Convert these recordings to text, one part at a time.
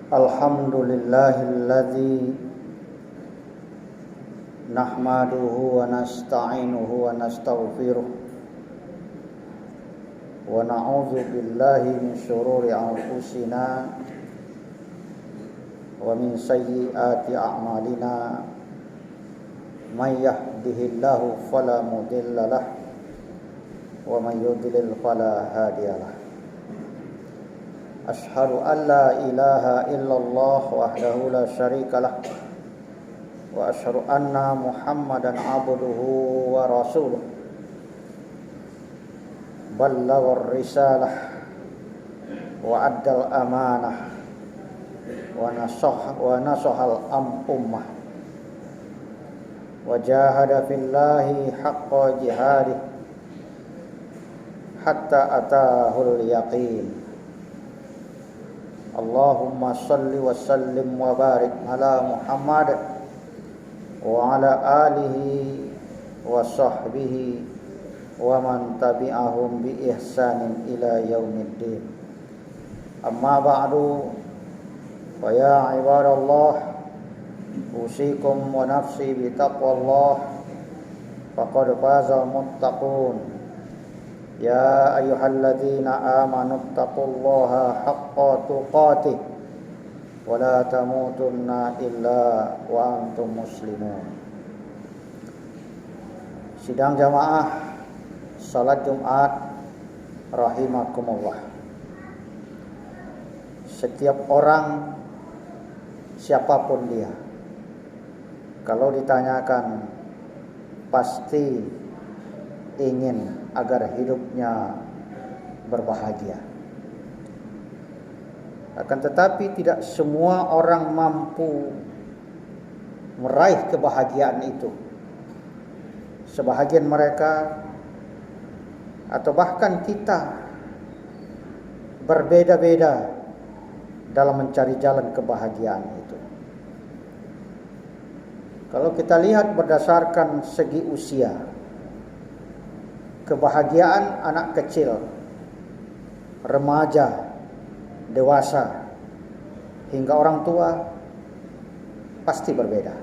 Alhamdulillahilladzi nahmaduhu wa nasta'inuhu wa nastaghfiruh wa na'udzu billahi min syururi anfusina wa min sayyiati a'malina may yahdihillahu fala mudilla lahu wa may yudlil fala hadiyalah. Ashhadu an la ilaha illallah wahdahu la syarika lah wa ashhadu anna Muhammadan abduhu wa rasuluh ballaghar risalah wa addal amanah wa nasahal ummah wa jahada fillahi haqqa jihadih hatta atahul yaqin. Allahumma salli wa sallim wa barik ala Muhammad wa ala alihi wa sahbihi wa man tabi'ahum bi ihsanin ila yaumiddin. Amma ba'du, fa ya ibadallah, usikum wa nafsi bi taqwallah, faqad fazal muttaqun. Ya ayyuhalladzina amanu taqullaha haqqa tuqatih wa la tamutunna illa wa antum muslimun. Sidang jamaah salat Jumat rahimakumullah. Setiap orang, siapapun dia, kalau ditanyakan pasti ingin agar hidupnya berbahagia. Akan tetapi tidak semua orang mampu meraih kebahagiaan itu. Sebahagian mereka atau bahkan kita berbeda-beda dalam mencari jalan kebahagiaan itu. Kalau kita lihat berdasarkan segi usia, kebahagiaan anak kecil, remaja, dewasa, hingga orang tua pasti berbeda.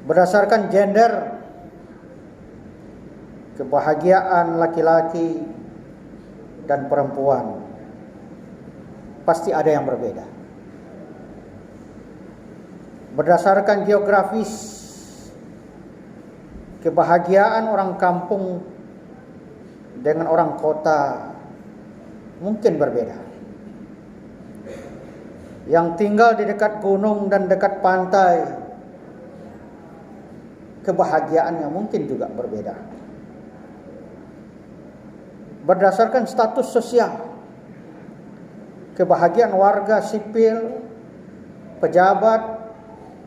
Berdasarkan gender, kebahagiaan laki-laki dan perempuan pasti ada yang berbeda. Berdasarkan geografis, kebahagiaan orang kampung dengan orang kota mungkin berbeda. Yang tinggal di dekat gunung dan dekat pantai, kebahagiaannya mungkin juga berbeda. Berdasarkan status sosial, kebahagiaan warga sipil, pejabat,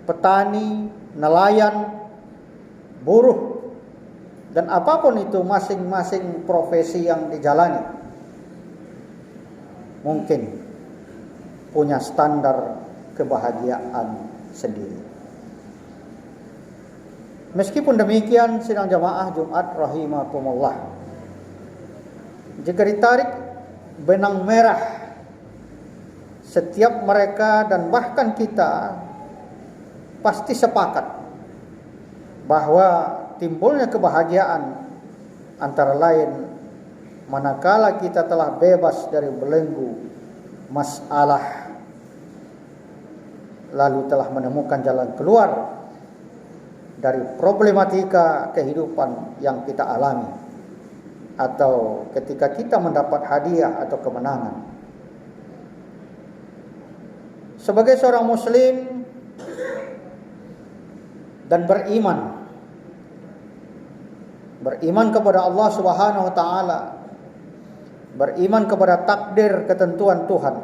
petani, nelayan, buruh, dan apapun itu masing-masing profesi yang dijalani mungkin punya standar kebahagiaan sendiri. Meskipun demikian, sidang jamaah Jumat rahimakumullah, jika ditarik benang merah, setiap mereka dan bahkan kita pasti sepakat bahwa timbulnya kebahagiaan antara lain manakala kita telah bebas dari belenggu masalah, lalu telah menemukan jalan keluar dari problematika kehidupan yang kita alami, atau ketika kita mendapat hadiah atau kemenangan. Sebagai seorang muslim dan beriman kepada Allah Subhanahu wa taala, beriman kepada takdir ketentuan Tuhan,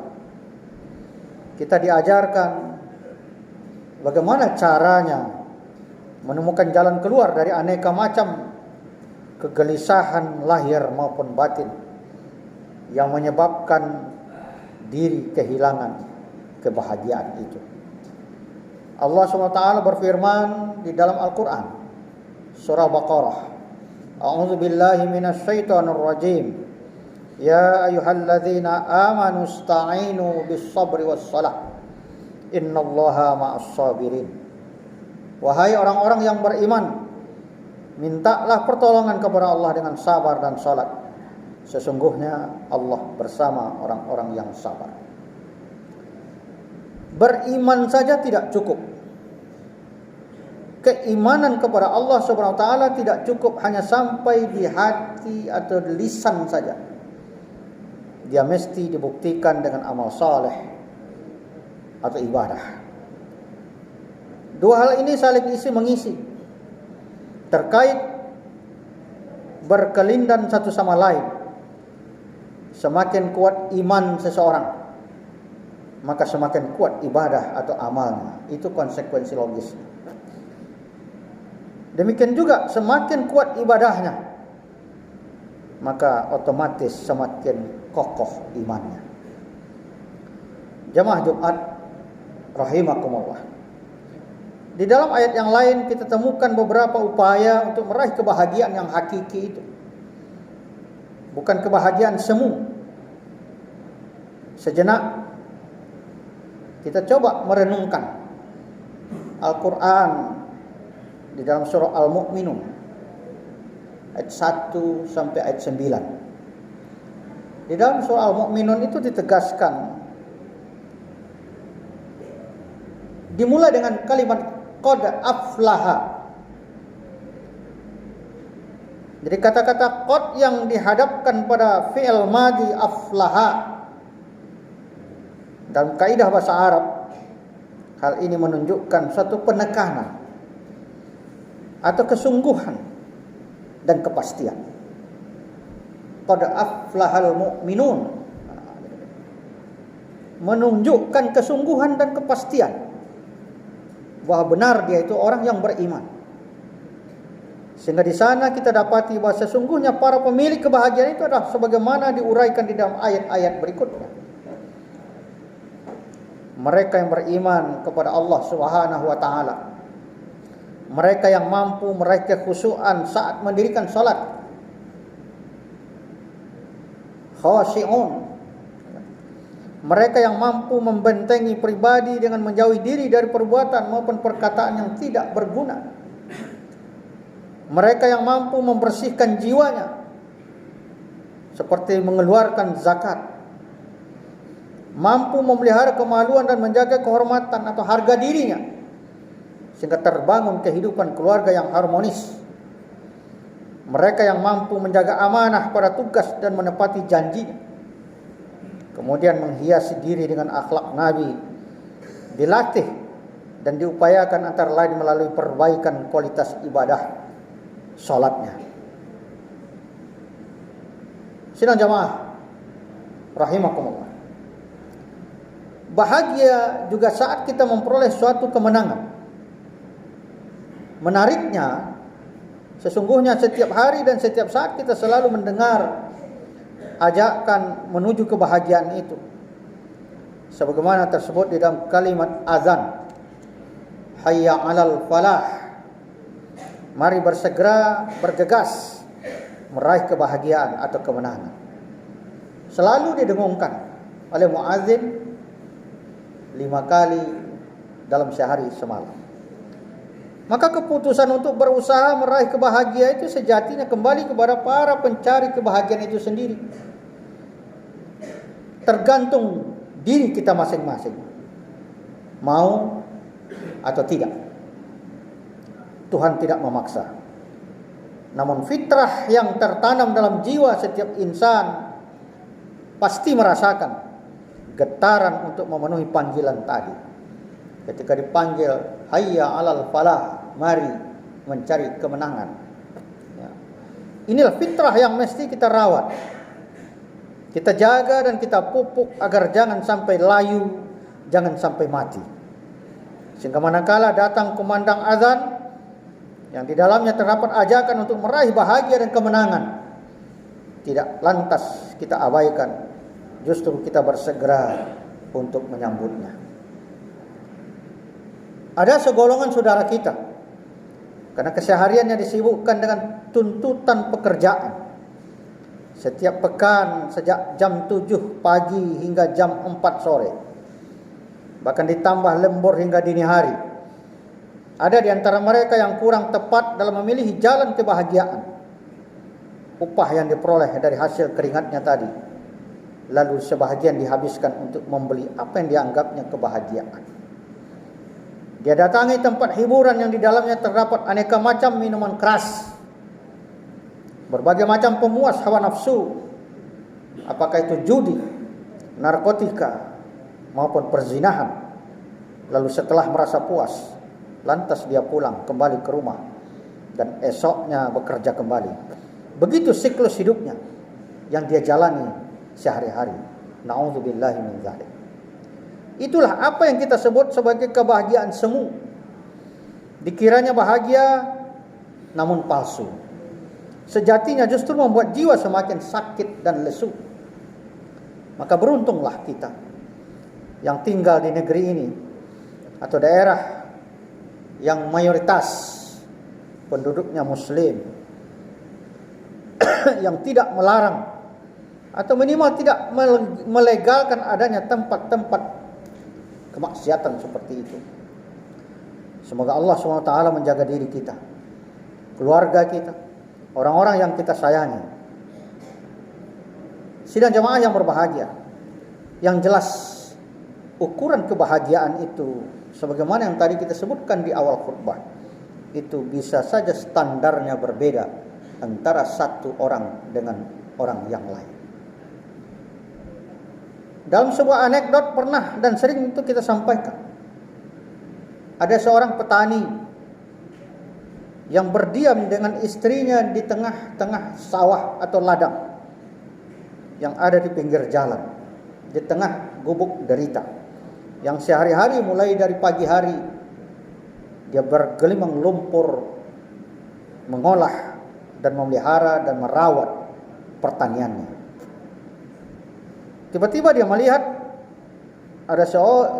kita diajarkan bagaimana caranya menemukan jalan keluar dari aneka macam kegelisahan lahir maupun batin yang menyebabkan diri kehilangan kebahagiaan itu. Allah SWT berfirman di dalam Al-Quran, surah Baqarah, A'udzu billahi minasyaitonir rajim. Ya ayyuhalladzina amanu ista'inu bis-sabri was-salah. Innallaha ma'as sabirin. Wahai orang-orang yang beriman, mintalah pertolongan kepada Allah dengan sabar dan salat. Sesungguhnya Allah bersama orang-orang yang sabar. Beriman saja tidak cukup. Keimanan kepada Allah Subhanahu wa taala tidak cukup hanya sampai di hati atau di lisan saja. Dia mesti dibuktikan dengan amal saleh atau ibadah. Dua hal ini saling isi mengisi, terkait berkelindan satu sama lain. Semakin kuat iman seseorang, maka semakin kuat ibadah atau amalnya. Itu konsekuensi logis. Demikian juga semakin kuat ibadahnya, maka otomatis semakin kokoh imannya. Jamaah Jumat rahimakumullah. Di dalam ayat yang lain kita temukan beberapa upaya untuk meraih kebahagiaan yang hakiki itu. Bukan kebahagiaan semu. Sejenak kita coba merenungkan Al-Quran di dalam surah Al-Mu'minun ayat 1 sampai ayat 9. Di dalam surah Al-Mu'minun itu ditegaskan, dimulai dengan kalimat qad aflaha. Jadi kata-kata qad yang dihadapkan pada fi'il madhi aflaha dalam kaidah bahasa Arab, hal ini menunjukkan suatu penekanan atau kesungguhan dan kepastian. Qad aflahal mu'minun, menunjukkan kesungguhan dan kepastian bahwa benar dia itu orang yang beriman. Sehingga di sana kita dapati bahwa sesungguhnya para pemilik kebahagiaan itu adalah sebagaimana diuraikan di dalam ayat-ayat berikutnya. Mereka yang beriman kepada Allah Subhanahu wa taala. Mereka yang mampu meraih kekhusyuan saat mendirikan salat. Khashi'un. Mereka yang mampu membentengi pribadi dengan menjauhi diri dari perbuatan maupun perkataan yang tidak berguna. Mereka yang mampu membersihkan jiwanya seperti mengeluarkan zakat. Mampu memelihara kemaluan dan menjaga kehormatan atau harga dirinya sehingga terbangun kehidupan keluarga yang harmonis. Mereka yang mampu menjaga amanah pada tugas dan menepati janjinya. Kemudian menghiasi diri dengan akhlak Nabi, dilatih dan diupayakan antara lain melalui perbaikan kualitas ibadah salatnya. Sidang jamaah rahimakumullah. Bahagia juga saat kita memperoleh suatu kemenangan. Menariknya, sesungguhnya setiap hari dan setiap saat kita selalu mendengar ajakan menuju kebahagiaan itu. Sebagaimana tersebut di dalam kalimat azan, hayya 'alal falah. Mari bersegera, bergegas meraih kebahagiaan atau kemenangan. Selalu didengungkan oleh muadzin 5 kali dalam sehari semalam. Maka keputusan untuk berusaha meraih kebahagiaan itu sejatinya kembali kepada para pencari kebahagiaan itu sendiri. Tergantung diri kita masing-masing, mau atau tidak. Tuhan tidak memaksa. Namun fitrah yang tertanam dalam jiwa setiap insan pasti merasakan getaran untuk memenuhi panggilan tadi. Ketika dipanggil hayya 'alal falah, mari mencari kemenangan. Ya. Inilah fitrah yang mesti kita rawat. Kita jaga dan kita pupuk agar jangan sampai layu, jangan sampai mati. Sehingga manakala datang kumandang azan yang di dalamnya terdapat ajakan untuk meraih bahagia dan kemenangan, tidak lantas kita abaikan. Justru kita bersegera untuk menyambutnya. Ada segolongan saudara kita, karena kesehariannya disibukkan dengan tuntutan pekerjaan, setiap pekan sejak jam 7 pagi hingga jam 4 sore. Bahkan ditambah lembur hingga dini hari. Ada di antara mereka yang kurang tepat dalam memilih jalan kebahagiaan. Upah yang diperoleh dari hasil keringatnya tadi, lalu sebahagian dihabiskan untuk membeli apa yang dianggapnya kebahagiaan. Dia datangi tempat hiburan yang di dalamnya terdapat aneka macam minuman keras, berbagai macam pemuas hawa nafsu, apakah itu judi, narkotika, maupun perzinahan. Lalu setelah merasa puas, lantas dia pulang kembali ke rumah dan esoknya bekerja kembali. Begitu siklus hidupnya yang dia jalani sehari-hari. Na'udzubillahi min dzalik. Itulah apa yang kita sebut sebagai kebahagiaan semu. Dikiranya bahagia namun palsu. Sejatinya justru membuat jiwa semakin sakit dan lesu. Maka beruntunglah kita yang tinggal di negeri ini atau daerah yang mayoritas penduduknya muslim, yang tidak melarang atau minimal tidak melegalkan adanya tempat-tempat kemaksiatan seperti itu. Semoga Allah SWT menjaga diri kita, keluarga kita, orang-orang yang kita sayangi. Sidang jamaah yang berbahagia, yang jelas ukuran kebahagiaan itu sebagaimana yang tadi kita sebutkan di awal khutbah, itu bisa saja standarnya berbeda antara satu orang dengan orang yang lain. Dalam sebuah anekdot pernah dan sering itu kita sampaikan, ada seorang petani yang berdiam dengan istrinya di tengah-tengah sawah atau ladang yang ada di pinggir jalan, di tengah gubuk derita, yang sehari-hari mulai dari pagi hari dia bergelimang lumpur mengolah dan memelihara dan merawat pertaniannya. Tiba-tiba dia melihat ada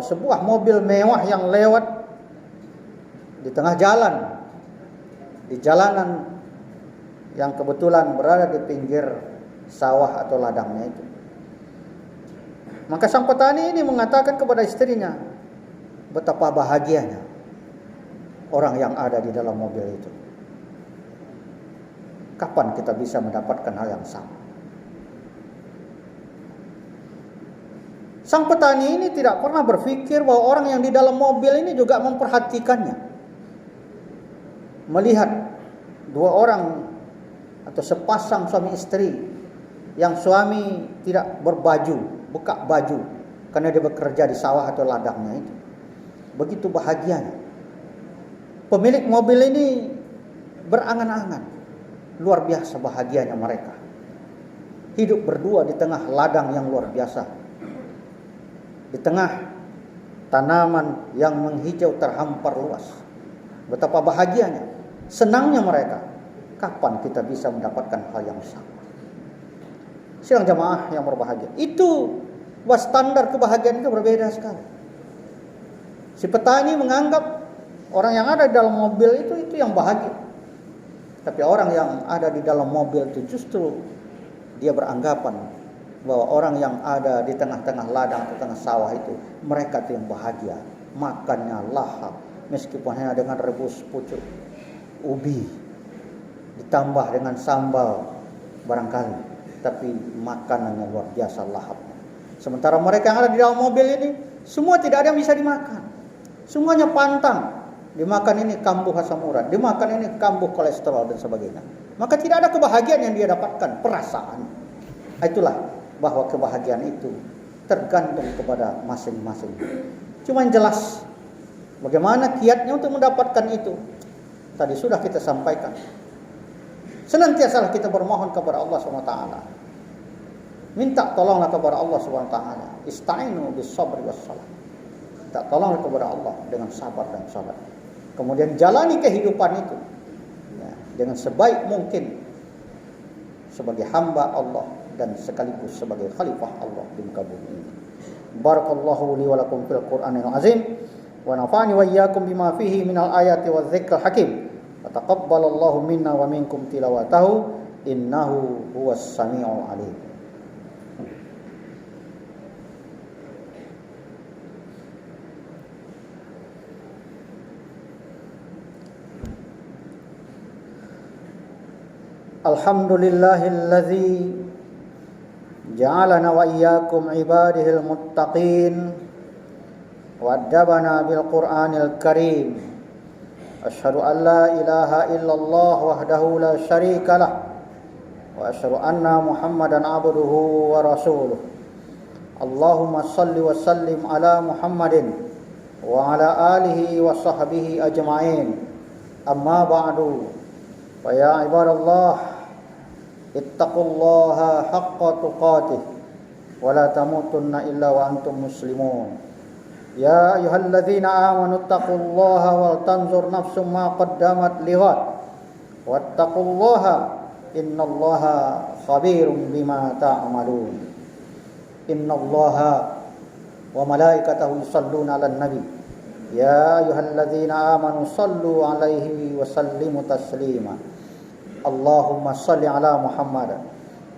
sebuah mobil mewah yang lewat di tengah jalan, di jalanan yang kebetulan berada di pinggir sawah atau ladangnya itu. Maka sang petani ini mengatakan kepada istrinya, betapa bahagianya orang yang ada di dalam mobil itu. Kapan kita bisa mendapatkan hal yang sama? Sang petani ini tidak pernah berpikir bahwa orang yang di dalam mobil ini juga memperhatikannya. Melihat dua orang atau sepasang suami istri yang suami tidak berbaju, buka baju karena dia bekerja di sawah atau ladangnya itu. Begitu bahagianya. Pemilik mobil ini berangan-angan. Luar biasa bahagianya mereka. Hidup berdua di tengah ladang yang luar biasa. Di tengah tanaman yang menghijau terhampar luas. Betapa bahagianya, senangnya mereka. Kapan kita bisa mendapatkan hal yang sama? Sidang jamaah yang berbahagia, itu standar kebahagiaan itu berbeda sekali. Si petani menganggap orang yang ada di dalam mobil itu yang bahagia. Tapi orang yang ada di dalam mobil itu justru dia beranggapan bahwa orang yang ada di tengah-tengah ladang atau tengah sawah itu, mereka itu yang bahagia. Makannya lahap, meskipun hanya dengan rebus pucuk ubi ditambah dengan sambal barangkali, tapi makanannya luar biasa lahapnya. Sementara mereka yang ada di dalam mobil ini, semua tidak ada yang bisa dimakan. Semuanya pantang. Dimakan ini kambuh asam urat, dimakan ini kambuh kolesterol dan sebagainya. Maka tidak ada kebahagiaan yang dia dapatkan, perasaan. Itulah bahwa kebahagiaan itu tergantung kepada masing-masing. Cuma yang jelas bagaimana kiatnya untuk mendapatkan itu, tadi sudah kita sampaikan. Senantiasa kita bermohon kepada Allah SWT. Minta tolonglah kepada Allah SWT. Ista'inu bis sabri was salat. Minta tolonglah kepada Allah dengan sabar dan salat. Kemudian jalani kehidupan itu dengan sebaik mungkin sebagai hamba Allah dan sekaligus sebagai khalifah Allah di muka bumi ini. Barakallahu li wa lakum fil Qur'anil azim wa nafa'ani wa iyyakum bima fihi minal ayati wadh-dhikril hakim. Wa taqabbalallahu minna wa minkum tilawatahu innahu huwas sami'ul alim. Alhamdulillahilladzi ja'alana wa iyyakum ibadihil muttaqin wa addabana bil Qur'anil Karim. Asyhadu an la ilaha illallah wahdahu la syarika lah wa asyhadu anna Muhammadan abduhu wa rasuluh. Allahumma shalli wa sallim ala Muhammadin wa ala alihi wa sahbihi ajma'in. Amma ba'du. Fa ya ibadallah ittaqullaha haqqa tuqatih wa la tamutunna illa wa antum muslimun. Ya ayyuhalladzina amanu ittaqullaha wal tanzur nafsum ma qaddamat lighad wattaqullaha innallaha khabirum bima ta'malun. Innallaha wa malaikatahu yusalluna 'alan nabi ya ayyuhalladzina amanu sallu 'alaihi wa sallimu taslima. Allahumma salli ala Muhammad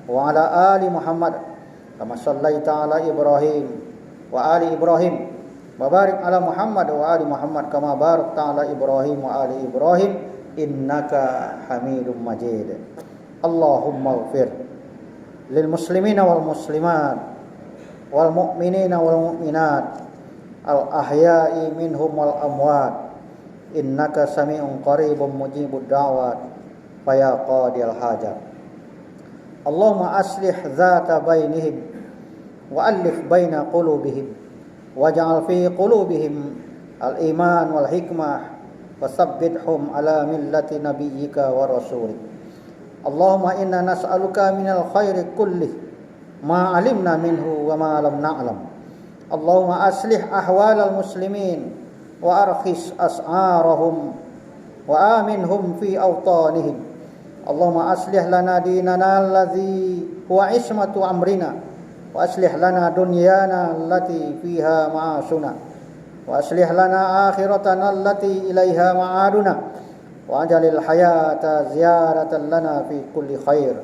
wa ala ali Muhammad kama sallaita ala Ibrahim wa ali Ibrahim wa barik ala Muhammad wa ali Muhammad kama barakta ala Ibrahim wa ali Ibrahim innaka Hamidum Majid. Allahumma ighfir lil muslimina wal muslimat wal mu'minina wal mu'minat al ahya'i minhum wal amwat innaka sami'un qaribun mujibud da'wat faya qadil hajat. Allahumma aslih dzata bainihim wa alif baina qulubihim waj'al fi qulubihim al-iman wal hikmah wa tsabbithhum ala millati nabiyyika wa rasulik. Allahumma inna nas'aluka minal khairi kullih ma 'alimna minhu wa ma lam na'lam. Allahumma aslih ahwalal muslimin wa arkhis as'arahum wa aminhum fi awtanihim. Allahumma aslih lana dinana alladhi huwa ismatu amrina wa aslih lana dunyana allati fiha ma'ashuna wa aslih lana akhiratana allati ilaiha ma'aduna wa ajalil hayata ziyaratan lana fi kulli khair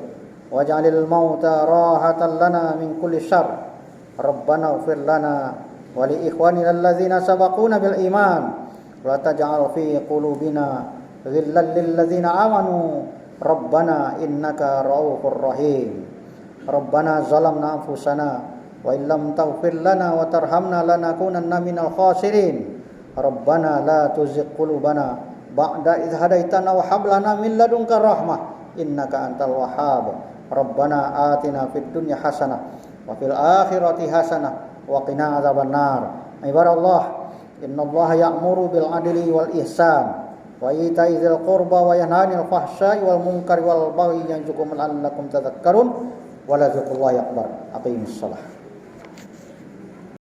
wa ajalil mauta rahatan lana min kulli syarr. Rabbana ighfir lana wa li ikhwanina alladzina sabaquna bil iman wa la taj'al fi qulubina ghillan lil ladzina amanu Rabbana innaka ra'ufur rahim. Rabbana zalamna anfusana wa illam taghfir lana wa tarhamna lanakunanna minal khasirin. Rabbana la tuzigh qulubana ba'da idh hadaitana wa hab lana min ladunka rahmah innaka antal wahhab. Rabbana atina fid dunya hasanah wa fil akhirati hasanah wa qina adzabannar. Ibadallah, innallaha ya'muru bil adli wal ihsan wa ita'i dzil qurba wa yanha 'anil fahsya'i wal munkari wal baghi ya'izukum la'allakum tadhakkarun wa la dzikrullahi akbar. Aqimissalah.